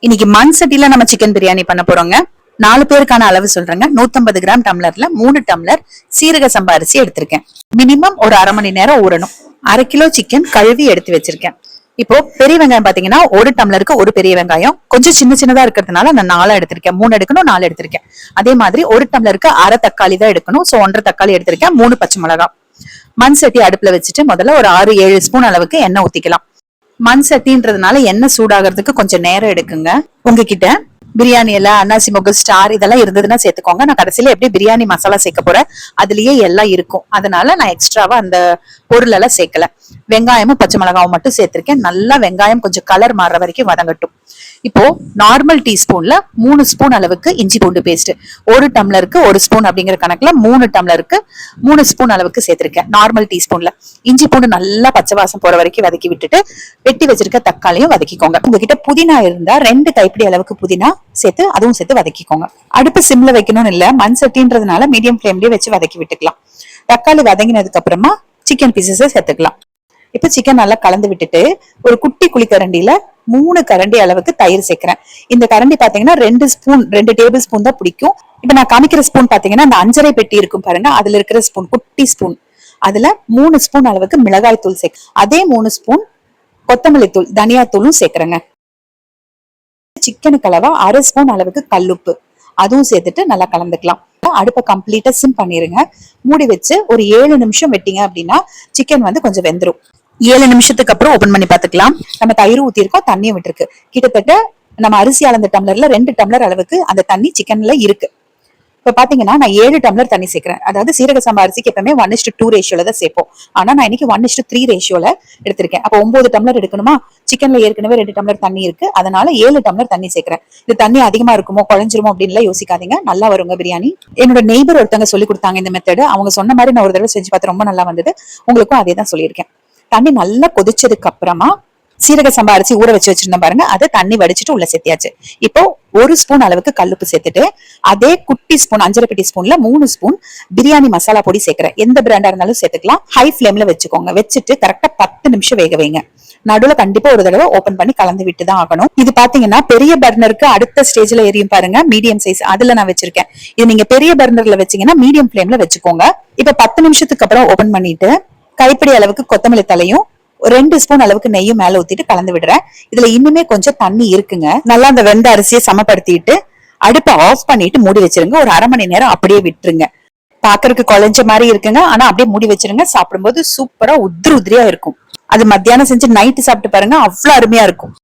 இன்னைக்கு மண் சட்டில நம்ம சிக்கன் பிரியாணி பண்ண போறோங்க. 4 பேருக்கான அளவு சொல்றேங்க. 150 கிராம் டம்ளர்ல 3 டம்ளர் சீரக சம்பா அரிசி எடுத்திருக்கேன். மினிமம் ஒரு அரை மணி நேரம் ஊறணும். 1/2 கிலோ சிக்கன் கழுவி எடுத்து வச்சிருக்கேன். இப்போ பெரிய வெங்காயம் பாத்தீங்கன்னா ஒரு டம்ளருக்கு ஒரு பெரிய வெங்காயம், கொஞ்சம் சின்ன சின்னதா இருக்கிறதுனால நான் 4 எடுத்திருக்கேன். 3 எடுக்கணும், 4 எடுத்திருக்கேன். அதே மாதிரி ஒரு டம்ளருக்கு அரை தக்காளி தான் எடுக்கணும். சோ 1.5 தக்காளி எடுத்திருக்கேன். 3 பச்சை மிளகாய். மண் சட்டி அடுப்புல வச்சுட்டு முதல்ல ஒரு 6-7 ஸ்பூன் அளவுக்கு எண்ணெய் ஊத்திக்கலாம். மண் சட்டின்றதுனால எண்ணெய் சூடாகிறதுக்கு கொஞ்சம் நேரம் எடுக்குங்க. உங்ககிட்ட பிரியாணி எல்லாம் அன்னாசி மொக்கு ஸ்டார் இதெல்லாம் இருந்ததுன்னா சேர்த்துக்கோங்க. நான் கடைசியில எப்படி பிரியாணி மசாலா சேர்க்க போறேன், அதுலயே எல்லாம் இருக்கும். அதனால நான் எக்ஸ்ட்ராவா அந்த பொருள் எல்லாம் சேர்க்கல. வெங்காயமும் பச்சை மிளகாவும் மட்டும் சேர்த்திருக்கேன். நல்லா வெங்காயம் கொஞ்சம் கலர் மாறுற வரைக்கும் வதங்கட்டும். இப்போ நார்மல் டீஸ்பூன்ல 3 ஸ்பூன் அளவுக்கு இஞ்சி பூண்டு பேஸ்ட், ஒரு டம்ளருக்கு 1 ஸ்பூன் அப்படிங்கிற கணக்குல 3 டம்ளருக்கு 3 ஸ்பூன் அளவுக்கு சேர்த்திருக்கேன். நார்மல் டீஸ்பூன்ல இஞ்சி பூண்டு நல்லா பச்சை வாசம் போற வரைக்கும் வதக்கி விட்டுட்டு வெட்டி வச்சிருக்க தக்காளியும் வதக்கிக்கோங்க. உங்ககிட்ட புதினா இருந்தா 2 கைப்பிடி அளவுக்கு புதினா சேர்த்து அதுவும் சேர்த்து வதக்கிக்கோங்க. அடுப்பு சிம்ல வைக்கணும்னு இல்ல, மண் சட்டின்றதுனால மீடியம் ஃபிளேம்லயே வச்சு வதக்கி விட்டுக்கலாம். தக்காளி வதங்கினதுக்கு அப்புறமா சிக்கன் பீசஸை சேர்த்துக்கலாம். இப்ப சிக்கன் நல்லா கலந்து விட்டுட்டு ஒரு குட்டி குழிக்கரண்டியில 3 கரண்டி அளவுக்கு தயிர் சேர்க்கிறேன். இந்த கரண்டி பாத்தீங்கன்னா 2 டேபிள் ஸ்பூன் தான் பிடிக்கும். இப்ப நான் காமிக்கிற ஸ்பூன் பாத்தீங்கன்னா அந்த 5.5 பெட்டி இருக்கும் பாருங்க, அதுல இருக்கிற ஸ்பூன், குட்டி ஸ்பூன். அதுல 3 ஸ்பூன் அளவுக்கு மிளகாய் தூள் சேர்க்க, அதே 3 ஸ்பூன் கொத்தமல்லி தூள், தனியா தூளும் சேர்க்கிறேங்க. சிக்கனுக்கு அளவா 1/2 ஸ்பூன் அளவுக்கு கல்லுப்பு, அதுவும் சேர்த்துட்டு நல்லா கலந்துக்கலாம். அடுப்பை கம்ப்ளீட்டா சிம் பண்ணிருங்க. மூடி வச்சு ஒரு 7 நிமிஷம் வெட்டிங்க அப்படின்னா சிக்கன் வந்து கொஞ்சம் வெந்துரும். 7 நிமிஷத்துக்கு அப்புறம் ஓபன் பண்ணி பாத்துக்கலாம். நம்ம தயிர் ஊத்திருக்கோம், தண்ணியும் விட்டுருக்கு. கிட்டத்தட்ட நம்ம அரிசி அளந்த டம்ளர்ல 2 டம்ளர் அளவுக்கு அந்த தண்ணி சிக்கன்ல இருக்கு. இப்ப பாத்தீங்கன்னா நான் 7 டம்ளர் தண்ணி சேர்க்கிறேன். அதாவது சீரக சம்பா அரிசிக்கு எப்பவுமே 1:2 ரேஷியோல தான் சேர்ப்போம். ஆனா நான் இன்னைக்கு 1:3 ரேஷியோல எடுத்திருக்கேன். அப்ப 9 டம்ளர் எடுக்கணுமா? சிக்கன்ல ஏற்கனவே 2 டம்ளர் தண்ணி இருக்கு, அதனால 7 டம்ளர் தண்ணி சேர்க்கிறேன். இது தண்ணி அதிகமா இருக்குமோ குழஞ்சிருமோ அப்படின்னு யோசிக்காதீங்க, நல்லா வருங்க பிரியாணி. என்னோட நெய்பர் ஒருத்தவங்க சொல்லி கொடுத்தாங்க இந்த மெத்தட். அவங்க சொன்ன மாதிரி நான் ஒரு தடவை செஞ்சு பார்த்து ரொம்ப நல்லா வந்தது. உங்களுக்கும் அதே தான் சொல்லியிருக்கேன். தண்ணி நல்லா கொதிச்சதுக்கு அப்புறமா சீரக சம்பா அரிசி ஊற வச்சு வச்சிருந்தோம் பாருங்க, அதை தண்ணி வடிச்சிட்டு உள்ள சேர்த்தியாச்சு. இப்போ 1 ஸ்பூன் அளவுக்கு கல்லுப்பு சேர்த்துட்டு அதே குட்டி ஸ்பூன் 5.5 பெட்டி ஸ்பூன்ல 3 ஸ்பூன் பிரியாணி மசாலா பொடி சேர்க்கிறேன். எந்த பிராண்டா இருந்தாலும் சேர்த்துக்கலாம். ஹை ஃபிளேம்ல வச்சுக்கோங்க. வச்சுட்டு கரெக்டா 10 நிமிஷம் வேக வைங்க. நடுவுல கண்டிப்பா ஒரு தடவை ஓபன் பண்ணி கலந்து விட்டு தான் ஆகணும். இது பாத்தீங்கன்னா பெரிய பர்னருக்கு அடுத்த ஸ்டேஜ்ல எரியும் பாருங்க, மீடியம் சைஸ், அதுல நான் வச்சிருக்கேன். இது நீங்க பெரிய பர்னர்ல வச்சீங்கன்னா மீடியம் ஃபிளேம்ல வச்சுக்கோங்க. இப்ப 10 நிமிஷத்துக்கு அப்புறம் ஓபன் பண்ணிட்டு கைப்பிடி அளவுக்கு கொத்தமல்லி தலையும் 2 ஸ்பூன் அளவுக்கு நெய்யும் மேல ஊத்திட்டு கலந்து விடுறேன். இதுல இன்னுமே கொஞ்சம் தண்ணி இருக்குங்க. நல்லா அந்த வெந்த அரிசியை சமப்படுத்திட்டு அடுப்பை ஆஃப் பண்ணிட்டு மூடி வச்சிருங்க. ஒரு அரை மணி நேரம் அப்படியே விட்டுருங்க. பாக்குறதுக்கு குழஞ்ச மாதிரி இருக்குங்க, ஆனா அப்படியே மூடி வச்சிருங்க. சாப்பிடும்போது சூப்பரா உதிரியா இருக்கும். அது மத்தியானம் செஞ்சு நைட்டு சாப்பிட்டு பாருங்க, அவ்வளவு அருமையா இருக்கும்.